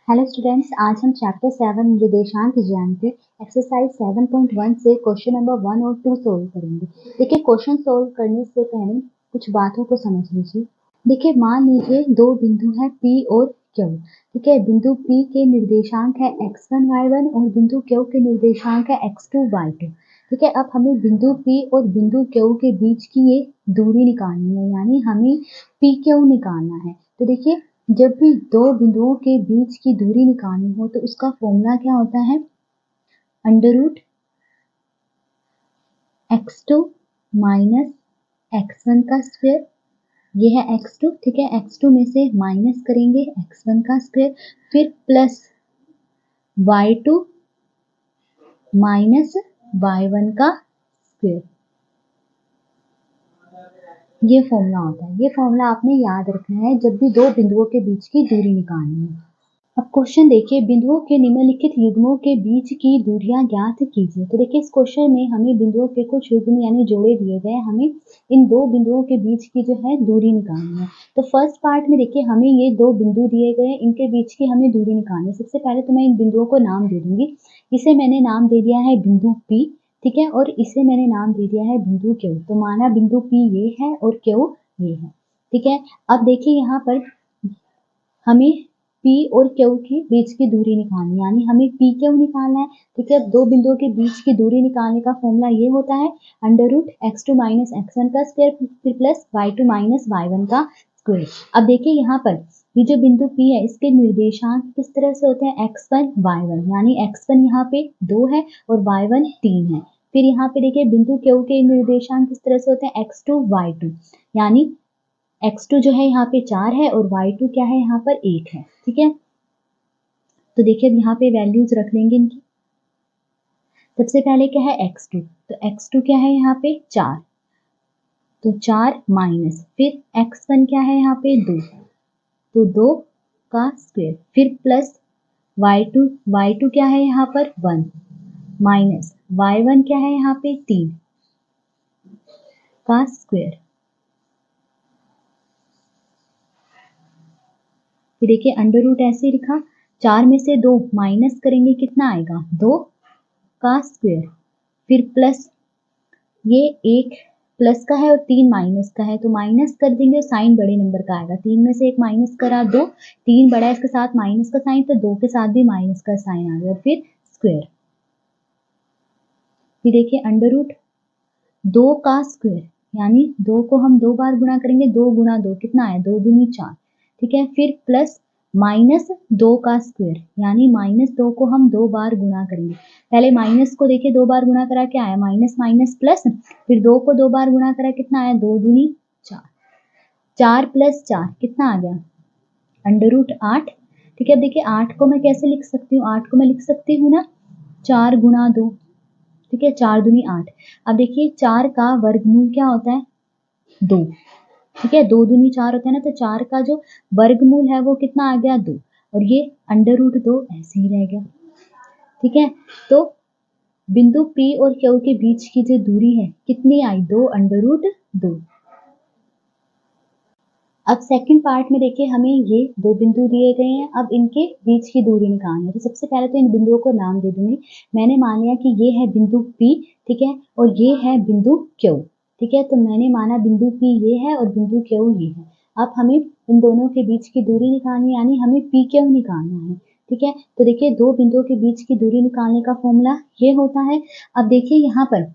Hello students, आज हम chapter 7 निर्देशांक ज्यामिति एक्सरसाइज 7.1 से क्वेश्चन नंबर 1 और 2 सोल्व करेंगे। देखिए, क्वेश्चन सोल्व करने से पहले कुछ बातों को समझ लीजिए। देखिए, मान लीजिए दो बिंदु है P और Q। ठीक है, बिंदु P के निर्देशांक है x1 y1 और बिंदु Q के निर्देशांक है x2 y2। ठीक है, अब हमें बिंदु P और बिंदु Q के बीच की ये दूरी निकालनी है, यानी हमें PQ निकालना है। तो देखिए, जब भी दो बिंदुओं के बीच की दूरी निकालनी हो तो उसका फॉर्मूला क्या होता है, under root x2 minus x1 का स्क्वायर। ये है x2, ठीक है, x2 में से माइनस करेंगे x1 का स्क्वायर, फिर प्लस y2 माइनस y1 का स्क्वायर। ये फॉर्मूला होता है। ये फॉर्मूला आपने याद रखना है जब भी दो बिंदुओं के बीच की दूरी निकालनी है। अब क्वेश्चन देखिए, बिंदुओं के निम्नलिखित युग्मों के बीच की दूरियां ज्ञात कीजिए। तो देखिए, इस क्वेश्चन में हमें बिंदुओं के कुछ युग्म यानी जोड़े दिए गए, हमें इन दो बिंदुओं के बीच की जो है दूरी निकालनी है। तो फर्स्ट पार्ट में देखिए, हमें ये दो बिंदु दिए गए, इनके बीच की हमें दूरी निकालनी है। सबसे पहले तो मैं इन बिंदुओं को नाम दे दूंगी। इसे मैंने नाम दे दिया है बिंदु P, ठीक है, और इसे मैंने नाम दे दिया है बिंदु Q। तो माना बिंदु P ये है और Q ये है, ठीक है। अब देखिए, यहाँ पर हमें P और Q के बीच की दूरी निकालनी है, यानी हमें PQ निकालना है। ठीक है, दो बिंदुओं के बीच की दूरी निकालने का फॉर्मूला ये होता है, under root x2 minus x1 का स्क्वायर फिर प्लस y2 माइनस y1 का स्क्वायर। अब देखिए, यहाँ पर ये जो बिंदु P है, इसके निर्देशांक किस तरह से होते हैं, x1 y1, यानी x1 यहाँ पे 2 है और y1 3 है। फिर यहाँ पे देखिए, बिंदु Q के निर्देशांक किस तरह से होते हैं, x2 y2, यानी x2 जो है यहाँ पे 4 है और y2 क्या है, यहाँ पर 1 है। ठीक है, तो देखिए अब यहाँ पे वैल्यूज रख लेंगे इनकी। सबसे पहले क्या है, x2, तो x2 क्या है यहाँ पे 4, तो 4 माइनस, फिर x1 क्या है यहाँ पे 2, तो 2 का स्क्वायर, फिर प्लस y2 क्या है यहाँ पर 1, माइनस y1 क्या है यहाँ पे 3 का स्क्वायर। फिर देखिए, अंडर रूट ऐसे लिखा, 4 में से 2 माइनस करेंगे कितना आएगा, 2 का स्क्वायर, फिर प्लस ये 1 प्लस का है और 3 माइनस का है, तो माइनस कर देंगे, साइन बड़े नंबर का आएगा। 3 में से 1 माइनस करा 2, 3 बड़ा है, इसके साथ माइनस का साइन, तो 2 के साथ भी माइनस का साइन आ गया, फिर स्क्वायर। फिर देखिए, अंडर रूट 2 का स्क्वायर, यानी 2 को हम 2 बार गुणा करेंगे, 2 गुणा 2 कितना आया, 2 दूनी 4, ठीक है। फिर प्लस माइनस 2 का स्क्वायर, यानी माइनस 2 को हम 2 बार गुणा करेंगे। पहले माइनस को देखिए 2 बार गुणा करा क्या आया, माइनस माइनस प्लस, फिर 2 को 2 बार गुणा करा कितना आया, 2 दूनी 4, 4 प्लस 4 कितना आ गया, अंडर रूट 8। ठीक है, अब देखिए 8 को मैं कैसे लिख सकती हूँ, 8 को मैं लिख सकती हूँ ना 4 गुणा 2, ठीक है, 4 दूनी 8। अब देखिए, 4 का वर्गमूल क्या होता है, 2, ठीक है, 2 दूनी 4 होता है ना, तो 4 का जो वर्गमूल है वो कितना आ गया, 2, और ये अंडर रूट 2 ऐसे ही रह गया। ठीक है, तो बिंदु P और Q के बीच की जो दूरी है कितनी आई, 2 अंडर रूट 2। अब सेकंड पार्ट में देखिए, हमें ये दो बिंदु दिए गए हैं, अब इनके बीच की दूरी निकालनी है। तो सबसे पहले तो इन बिंदुओं को नाम दे दूंगी। मैंने मान लिया कि ये है बिंदु P, ठीक है, और ये है बिंदु Q, ठीक है, तो मैंने माना बिंदु P ये है और बिंदु Q ये है। अब हमें इन दोनों के बीच की दूरी निकालनी है, यानी हमें PQ निकालना है। ठीक है, तो देखिए, दो बिंदुओं के बीच की दूरी निकालने का फॉर्मूला ये होता है। अब देखिए, यहाँ पर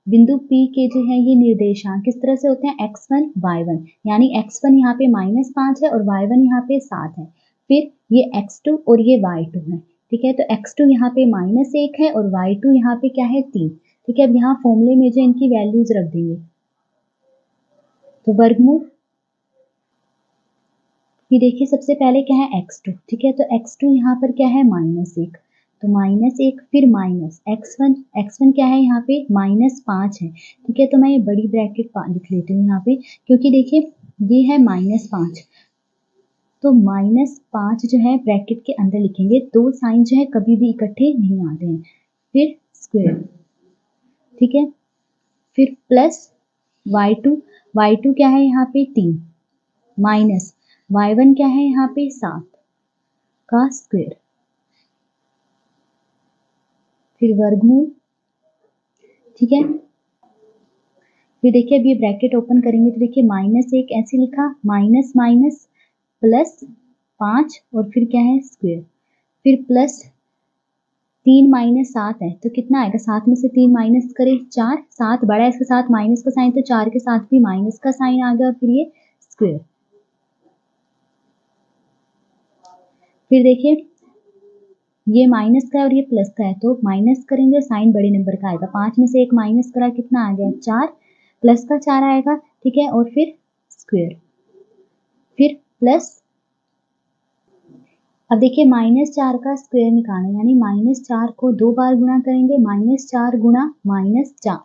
बिंदु P के जो है ये निर्देशांक किस तरह से होते हैं, x1 y1, यानी x1 यहाँ पे -5 है और y1 यहाँ पे 7 है। फिर ये x2 और ये y2 है, ठीक है, तो x2 यहाँ पे -1 है और y2 यहाँ पे क्या है, 3। ठीक है, अब यहाँ फॉर्मूले में जो इनकी वैल्यूज रख देंगे, तो वर्गमूल, ये देखिए सबसे पहले क्या है, x2, ठीक है, तो x2 यहाँ पर क्या है, -1, तो -1, फिर माइनस x1 क्या है यहाँ पे -5 है, ठीक है, तो मैं ये बड़ी ब्रैकेट लिख लेती हूँ यहाँ पे, क्योंकि देखिए ये है -5, तो -5 जो है ब्रैकेट के अंदर लिखेंगे, दो साइन जो है कभी भी इकट्ठे नहीं आते हैं, फिर स्क्वायर, ठीक है, फिर प्लस y2 क्या है यहाँ पे 3, माइनस y1 क्या है यहाँ पे 7, का स्क्वायर, फिर वर्गमूल, ठीक है। फिर देखिए अब ये ब्रैकेट ओपन करेंगे तो देखिए -1 ऐसे लिखा, माइनस माइनस प्लस 5 और फिर क्या है स्क्वायर, फिर प्लस 3 माइनस 7 है तो कितना आएगा, 7 में से 3 माइनस करें 4, 7 बड़ा है इसके साथ माइनस का साइन तो 4 के साथ भी माइनस का साइन आ गया और फिर ये स्क्वायर। फिर देखिए ये माइनस का है और ये प्लस का है तो माइनस करेंगे साइन बड़े नंबर का आएगा, 5 में से 1 माइनस करा कितना आ गया 4, प्लस का 4 आएगा, ठीक है, और फिर स्क्वायर, फिर प्लस। अब देखिए -4 का स्क्वायर निकालना यानी -4 को 2 बार गुणा करेंगे, -4 गुणा -4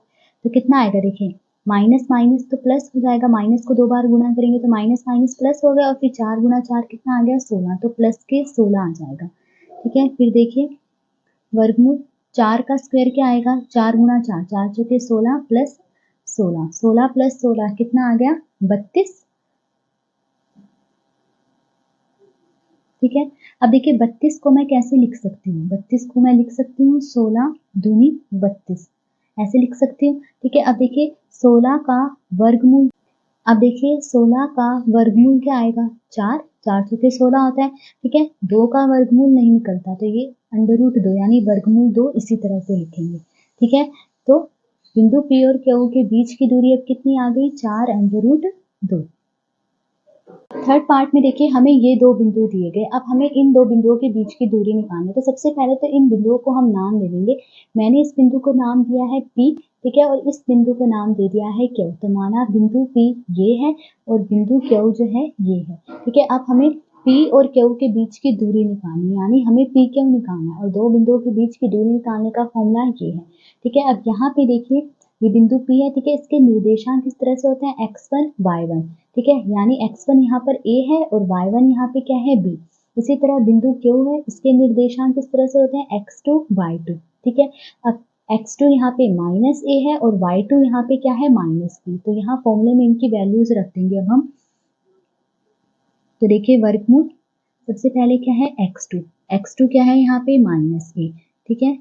तो कितना आएगा, देखिए माइनस माइनस तो प्लस हो जाएगा, माइनस को 2 बार गुणा करेंगे तो माइनस माइनस प्लस हो गया और फिर 4 गुणा 4 कितना आ गया 16 तो प्लस के 16 आ जाएगा, ठीक है। फिर देखिए वर्गमूल 4 का स्क्वायर क्या आएगा, 4 गुणा 4, 4 चौके 16 प्लस 16, 16 प्लस 16 कितना आ गया 32, ठीक है। अब देखिए 32 को मैं कैसे लिख सकती हूँ, 32 को मैं लिख सकती हूँ 16 दूनी 32 ऐसे लिख सकती हूँ, ठीक है। अब देखिए 16 का वर्गमूल, अब देखिए 16 का वर्गमूल क्या आएगा 4, 4 चौके 16 होता है, ठीक है। 2 का वर्गमूल नहीं निकलता तो ये √2 यानी वर्गमूल 2 इसी तरह से लिखेंगे, ठीक है। तो बिंदु P और Q के बीच की दूरी अब कितनी आ गई 4√2। थर्ड पार्ट में देखिए हमें ये दो बिंदु दिए गए, अब हमें इन दो बिंदुओं के बीच की दूरी निकालनी है। तो सबसे पहले तो इन बिंदुओं को हम नाम दे देंगे, मैंने इस बिंदु को नाम दिया है P, ठीक है, और इस बिंदु को नाम दे दिया है Q। तो माना बिंदु P ये है और बिंदु Q जो है ये है, ठीक है। अब हमें P और Q के बीच की दूरी निकालनी है यानी हमें PQ निकालना है और दो बिंदुओं के बीच की दूरी निकालने का फॉर्मूला ये है, ठीक है। अब यहाँ पे देखिए ये बिंदु P है, ठीक है, इसके निर्देशांक किस तरह से होते हैं x1 y1, ठीक है, यानी x1 यहाँ पर a है और y1 यहाँ पे क्या है b। इसी तरह बिंदु Q है, इसके निर्देशांक किस तरह से होते हैं x2 y2, ठीक है। अब x2 यहाँ पे -a है और y2 यहाँ पे क्या है -b, तो यहाँ फॉर्मूले में इनकी वैल्यूज रख देंगे अब हम। तो देखिए वर्गमूल सबसे पहले क्या है x2, x2 क्या है यहाँ पे -a, ठीक है।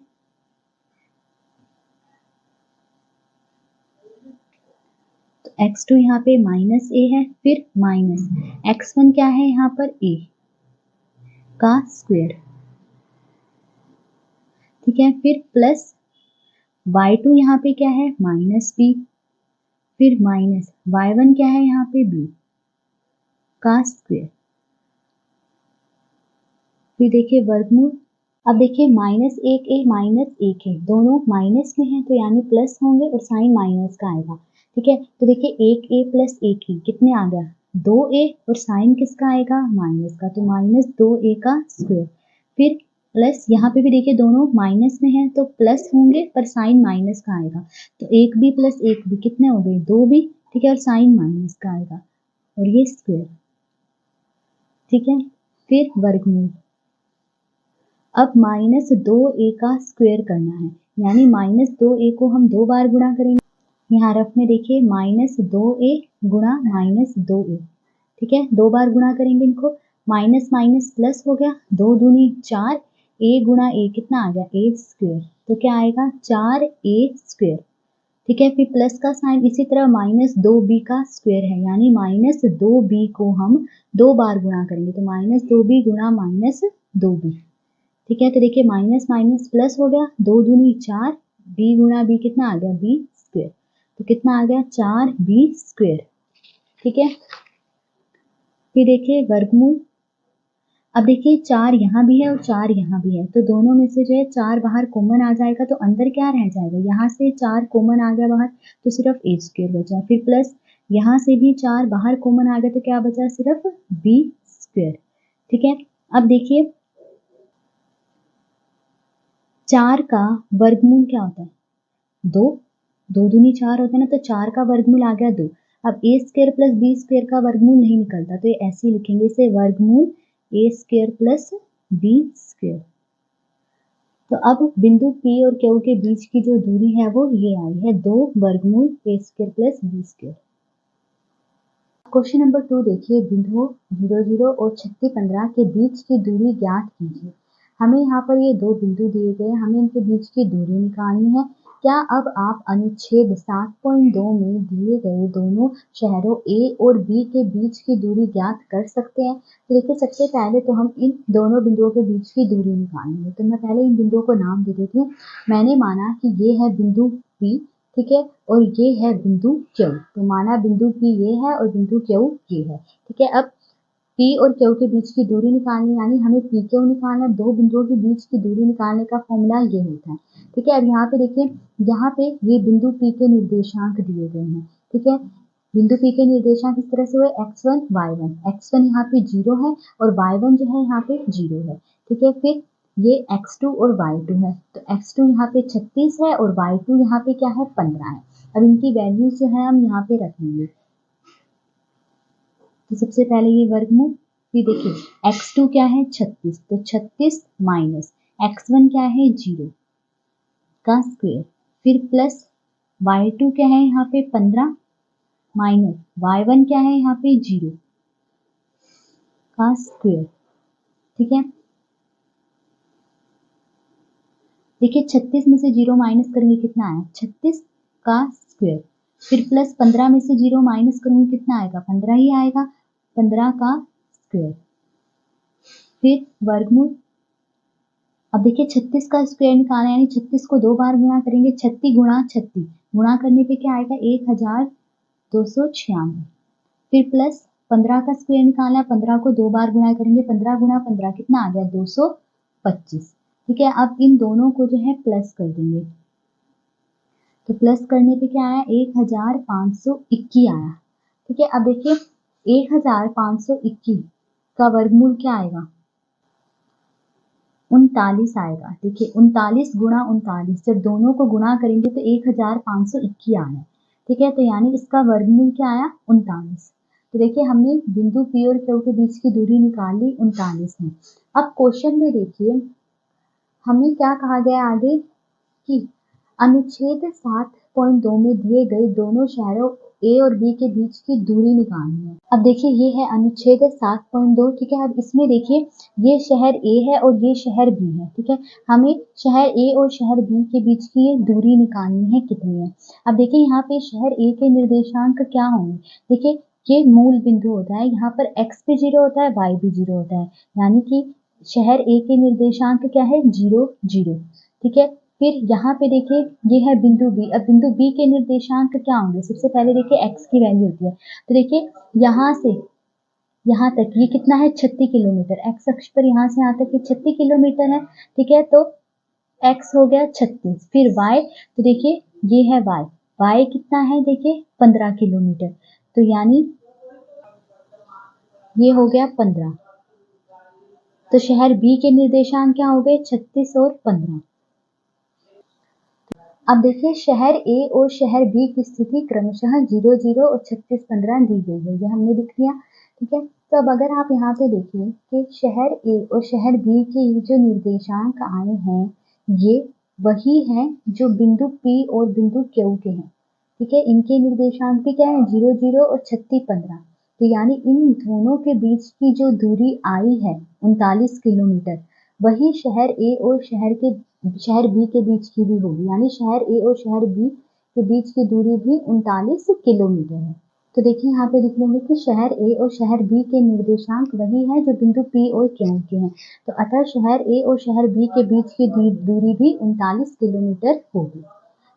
तो x2 यहाँ पे -a है, फिर माइनस x1 क्या है यहाँ पर a का स्क्वायर, ठीक है, फिर प्लस y2 यहाँ पे क्या है -b, फिर माइनस y1 क्या है यहाँ पे b का स्क्वायर, फिर देखिए वर्गमूल। अब देखिए -1a दोनों माइनस में है तो यानी प्लस होंगे और साइन माइनस का आएगा, ठीक है। तो देखिए 1a प्लस 1a कितने आ गया 2a और साइन किसका आएगा माइनस का, तो -2a का स्क्वायर, फिर प्लस यहाँ पे भी देखिए दोनों माइनस में है तो प्लस होंगे पर साइन माइनस का आएगा, तो 1b प्लस 1b कितने हो गए 2b, ठीक है, और साइन माइनस का आएगा और ये स्क्वायर, ठीक है। फिर वर्गमूल, अब -2a का स्क्वायर करना है यानी -2a को हम 2 बार गुणा करेंगे, यहाँ रफ में देखिए -2a गुणा -2a, ठीक है, 2 बार गुणा करेंगे इनको, माइनस माइनस प्लस हो गया, 2 दूनी 4, a गुणा a कितना आ गया a स्क्वायर, तो क्या आएगा 4a स्क्वायर, ठीक है। फिर प्लस का साइन इसी तरह -2b का स्क्वायर है यानी -2b को हम 2 बार गुणा करेंगे तो -2b गुणा -2b, ठीक है। तो देखिए माइनस माइनस प्लस हो गया, 2 दूनी 4, b गुणा b कितना आ गया b स्क्वायर, तो कितना आ गया 4b स्क्वायर, ठीक है। फिर देखिए वर्गमूल, अब देखिए 4 यहाँ भी है और 4 यहाँ भी है तो दोनों में से जो है 4 बाहर कॉमन आ जाएगा तो अंदर क्या रह जाएगा, यहाँ से 4 कॉमन आ गया बाहर तो सिर्फ a स्क्वायर बचा, फिर प्लस यहाँ से भी 4 बाहर कॉमन आ गया तो क्या बचा सिर्फ b स्क्वायर, ठीक है। अब देखिए 4 का वर्गमूल क्या होता है 2, 2 दूनी 4 होता है ना तो 4 का वर्गमूल आ गया 2। अब a square plus b square का वर्गमूल नहीं निकलता तो ये ऐसे ही लिखेंगे इसे वर्गमूल a square plus b square. तो अब बिंदु P और Q के बीच की जो दूरी है वो ये आई है 2 वर्गमूल a square plus b square. Question number 2 देखिए, बिंदुओं 0, 0 और 36, 15 के बीच की दूरी ज्ञात कीजिए। हमें यहाँ पर ये दो बिंदु दिए गए, हमें इनके बीच की दूरी निकालनी है। क्या अब आप अनुच्छेद 7.2 में दिए गए दोनों शहरों ए और बी के बीच की दूरी ज्ञात कर सकते हैं? तो देखिए, सबसे पहले तो हम इन दोनों बिंदुओं के बीच की दूरी निकालेंगे। तो मैं पहले इन बिंदुओं को नाम दे देती हूँ। मैंने माना कि ये है बिंदु बी, ठीक है, और ये है बिंदु क्यू। तो माना बिंदु पी ये है और बिंदु क्यू ये है, ठीक है। अब पी और क्यू के बीच की दूरी निकालनी, यानी हमें पी क्यू निकालना। दो बिंदुओं के बीच की दूरी निकालने का फॉर्मूला ये होता है, ठीक है। अब यहाँ पे देखिए, यहाँ पे ये बिंदु पी के निर्देशांक दिए गए हैं, ठीक है। बिंदु पी के निर्देशांक इस तरह से हुए x1 y1। x1 यहाँ पे 0 है और y1 जो है यहाँ पे 0 है, ठीक है। फिर ये x2 और y2 है, तो x2 यहाँ पे 36 है और y2 यहाँ पे क्या है 15 है। अब इनकी वैल्यूज जो है हम यहाँ पे रखेंगे। तो सबसे पहले ये वर्गमूल, फिर देखिए x2 क्या है 36, तो 36 माइनस x1 क्या है 0 का स्क्वायर, फिर प्लस y2 क्या है यहाँ पे 15 माइनस y1 क्या है यहाँ पे 0 का स्क्वायर, ठीक है। देखिए 36 में से 0 माइनस करेंगे कितना आया 36 का स्क्वायर, फिर प्लस 15 में से 0 माइनस करूंगी कितना आएगा 15 ही आएगा, 15 का स्क्वायर, फिर वर्गमूल। अब देखिए 36 का स्क्वायर निकालना, यानी 36 को 2 बार गुणा करेंगे, 36 गुणा 36, गुणा करने पे क्या आएगा 1296, फिर प्लस 15 का स्क्वायर निकालना, 15 को 2 बार गुणा करेंगे, 15 गुणा 15 कितना आ गया 225, ठीक है। अब इन दोनों को जो है प्लस कर देंगे, तो प्लस करने पे क्या आया 1521 आया, ठीक है। अब देखिए 1521 का वर्गमूल क्या आएगा 39 आएगा, देखिए 39 गुणा 39, जब दोनों को गुणा करेंगे तो 1521 आना है, ठीक है। तो यानी इसका वर्गमूल क्या आया 39। तो देखिए हमने बिंदु पी और क्यू के बीच की दूरी निकाल ली 39 में। अब क्वेश्चन में देखिए हमें क्या कहा गया आगे कि अनुच्छेद 7.2 में दिए गए दोनों शहरों ए और बी के बीच की दूरी निकालनी है। अब देखिए ये है अनुच्छेद 7.2, ठीक है। अब इसमें देखिए ये शहर ए है और ये शहर बी है, ठीक है। हमें शहर ए और शहर बी के बीच की दूरी निकालनी है कितनी है। अब देखिए यहाँ पे शहर ए के निर्देशांक क्या होंगे, देखिए ये मूल बिंदु होता है, यहाँ पर x भी 0 होता है y भी 0 होता है, यानी कि शहर ए के निर्देशांक क्या है 0, 0, ठीक है। फिर यहाँ पे देखिए ये है बिंदु बी। अब बिंदु बी के निर्देशांक क्या होंगे, सबसे पहले देखिए x की वैल्यू होती है, तो देखिए यहाँ से यहाँ तक ये कितना है 36 किलोमीटर, x अक्ष पर यहाँ से यहाँ तक ये 36 किलोमीटर है, ठीक है। तो x हो गया 36, फिर y, तो देखिए ये है y कितना है देखिए 15 किलोमीटर, तो यानी ये हो गया 15। तो शहर बी के निर्देशांक क्या हो गए 36 और 15। अब देखिए शहर ए और शहर बी की स्थिति क्रमशः 0, 0 और 36, 15 दी गई है, ये हमने लिख लिया, ठीक है। तो अब अगर आप यहाँ पे देखिए कि शहर ए और शहर बी के जो निर्देशांक आए हैं ये वही हैं जो बिंदु पी और बिंदु क्यू के हैं, ठीक है। इनके निर्देशांक भी क्या है 0, 0 और 36, 15। तो यानी इन दोनों के बीच की जो दूरी आई है 39 किलोमीटर, वही शहर ए और शहर बी के बीच की भी होगी, यानी शहर ए और शहर बी के बीच की दूरी भी 39 किलोमीटर है। तो देखिए यहाँ पे लिख लेंगे कि शहर ए और शहर बी के निर्देशांक वही है जो बिंदु पी और क्यू के हैं, तो अतः शहर ए और शहर बी के बीच की दूरी भी 39 किलोमीटर होगी,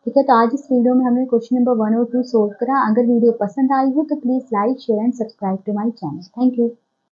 ठीक है। तो आज इस वीडियो में हमने क्वेश्चन नंबर 1 और 2 सोल्व करा। अगर वीडियो पसंद आई हो तो please like, share and subscribe to my channel. Thank you.